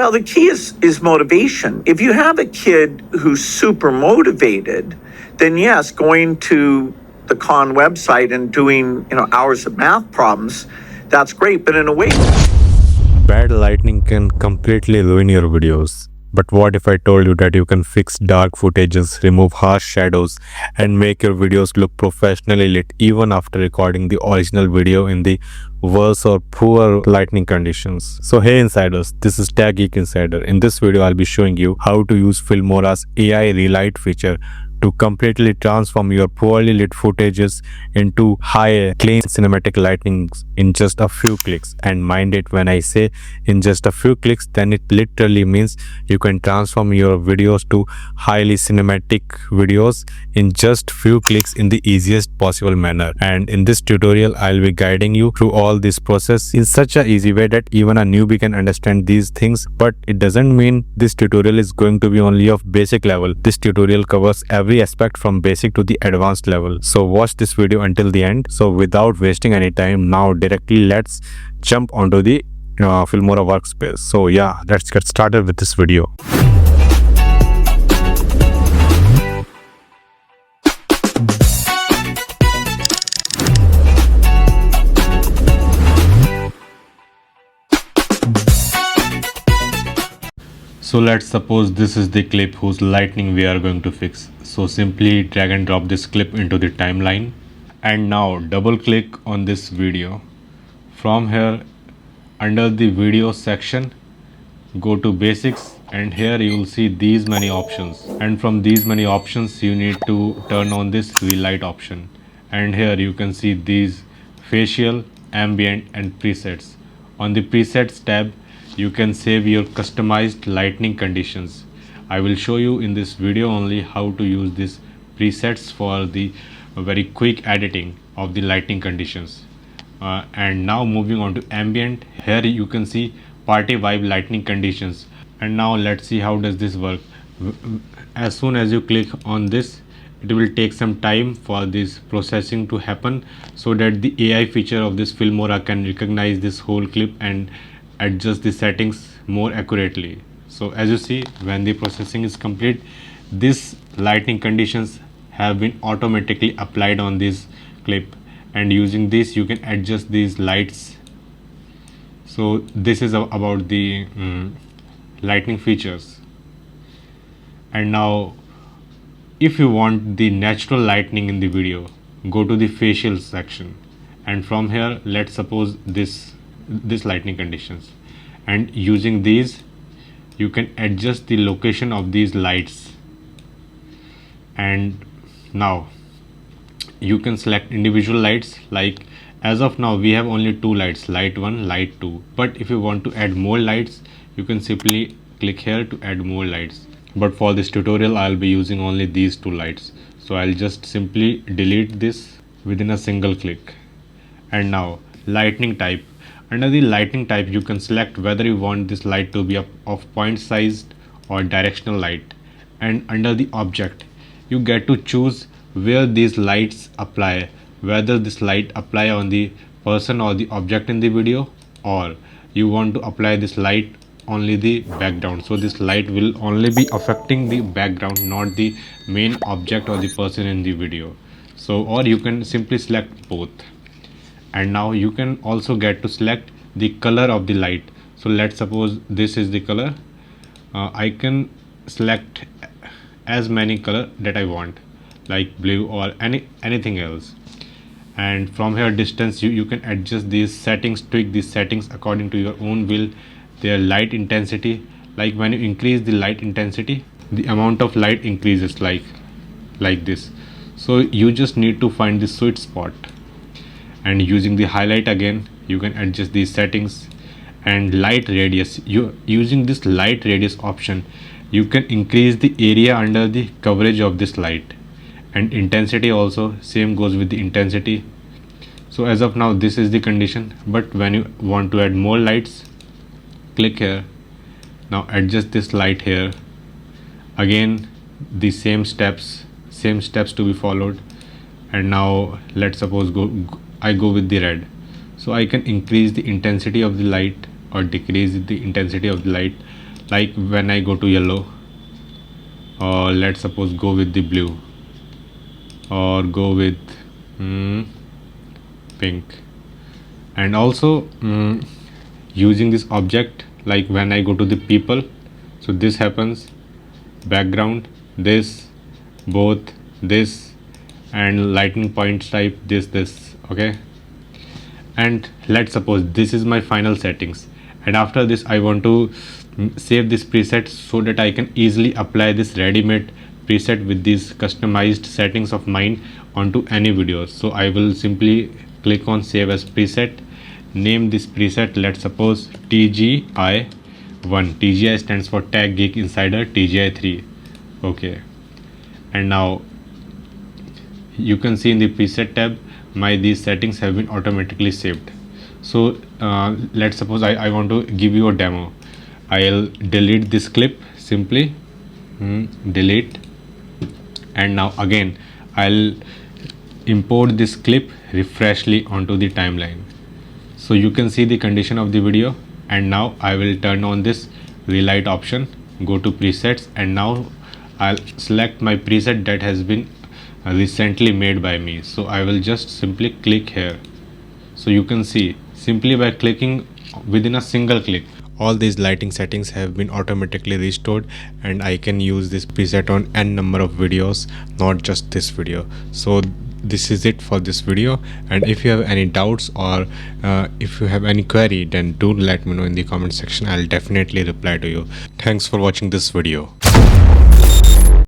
Well, the key is motivation. If you have a kid who's super motivated, then yes, going to the Khan website and doing hours of math problems, that's great. But in a way, Bad lighting can completely ruin your videos. But what if I told you that you can fix dark footages, remove harsh shadows, and make your videos look professionally lit even after recording the original video in the worse or poor lighting conditions? So hey insiders, this is Techgeekinsider. In this video, I'll be showing you how to use Filmora's AI Relight feature to completely transform your poorly lit footages into high clean cinematic lighting in just a few clicks. And mind it, when I say in just a few clicks, then it literally means you can transform your videos to highly cinematic videos in just few clicks in the easiest possible manner. And in this tutorial, I'll be guiding you through all this process in such a easy way that even a newbie can understand these things. But it doesn't mean this tutorial is going to be only of basic level. This tutorial covers every aspect from basic to the advanced level. So watch this video until the end. So without wasting any time, now directly let's jump onto the Filmora Workspace. So yeah, let's get started with this video. So let's suppose this is the clip whose lightning we are going to fix. So simply drag and drop this clip into the timeline, and now double click on this video. From here, under the video section, go to basics, and here you will see these many options, and from these many options you need to turn on this relight option. And here you can see these facial, ambient and presets. On the presets tab, you can save your customized lighting conditions. I will show you in this video only how to use these presets for the very quick editing of the lighting conditions. And now moving on to ambient, here you can see party vibe lighting conditions. And now let's see how does this work. As soon as you click on this, it will take some time for this processing to happen, so that the AI feature of this Filmora can recognize this whole clip and adjust the settings more accurately. So as you see, when the processing is complete, these lighting conditions have been automatically applied on this clip, and using this you can adjust these lights. So this is about the lighting features. And now if you want the natural lighting in the video, go to the facial section, and from here let's suppose this lighting conditions, and using these you can adjust the location of these lights. And now you can select individual lights. Like as of now we have only two lights, light 1, light 2, but if you want to add more lights, you can simply click here to add more lights. But for this tutorial I'll be using only these two lights, so I'll just simply delete this within a single click. And now lightning type. Under the lighting type, you can select whether you want this light to be of point sized or directional light. And under the object, you get to choose where these lights apply, whether this light apply on the person or the object in the video, or you want to apply this light only the background. So this light will only be affecting the background, not the main object or the person in the video. So, or you can simply select both. And now you can also get to select the color of the light. So let's suppose this is the color. I can select as many color that I want, like blue or anything else. And from here distance, you can adjust these settings, tweak these settings according to your own will. Their light intensity, like when you increase the light intensity, the amount of light increases like this. So you just need to find the sweet spot. And using the highlight again, you can adjust these settings. And light radius, using this light radius option, you can increase the area under the coverage of this light. And intensity also, same goes with the intensity. So as of now this is the condition, but when you want to add more lights, click here. Now adjust this light here. Again the same steps to be followed. And now let's suppose I go with the red. So I can increase the intensity of the light or decrease the intensity of the light. like when I go to yellow, or let's suppose go with the blue, or go with pink. And also using this object, like when I go to the people, so this happens, background, this, both, this, and lightning points type, this. Okay, and let's suppose this is my final settings, and after this I want to save this preset so that I can easily apply this ready-made preset with these customized settings of mine onto any videos. So I will simply click on save as preset, name this preset, let's suppose TGI1. TGI stands for Techgeekinsider, TGI3. Okay, and now you can see in the preset tab these settings have been automatically saved. So let's suppose I want to give you a demo. I'll delete this clip, simply delete, and now again I'll import this clip refreshly onto the timeline. So you can see the condition of the video, and now I will turn on this relight option, go to presets, and now I'll select my preset that has been recently made by me. So I will just simply click here. So you can see, simply by clicking, within a single click, all these lighting settings have been automatically restored, and I can use this preset on n number of videos, not just this video. So this is it for this video, and if you have any doubts or if you have any query, then do let me know in the comment section. I'll definitely reply to you. Thanks for watching this video.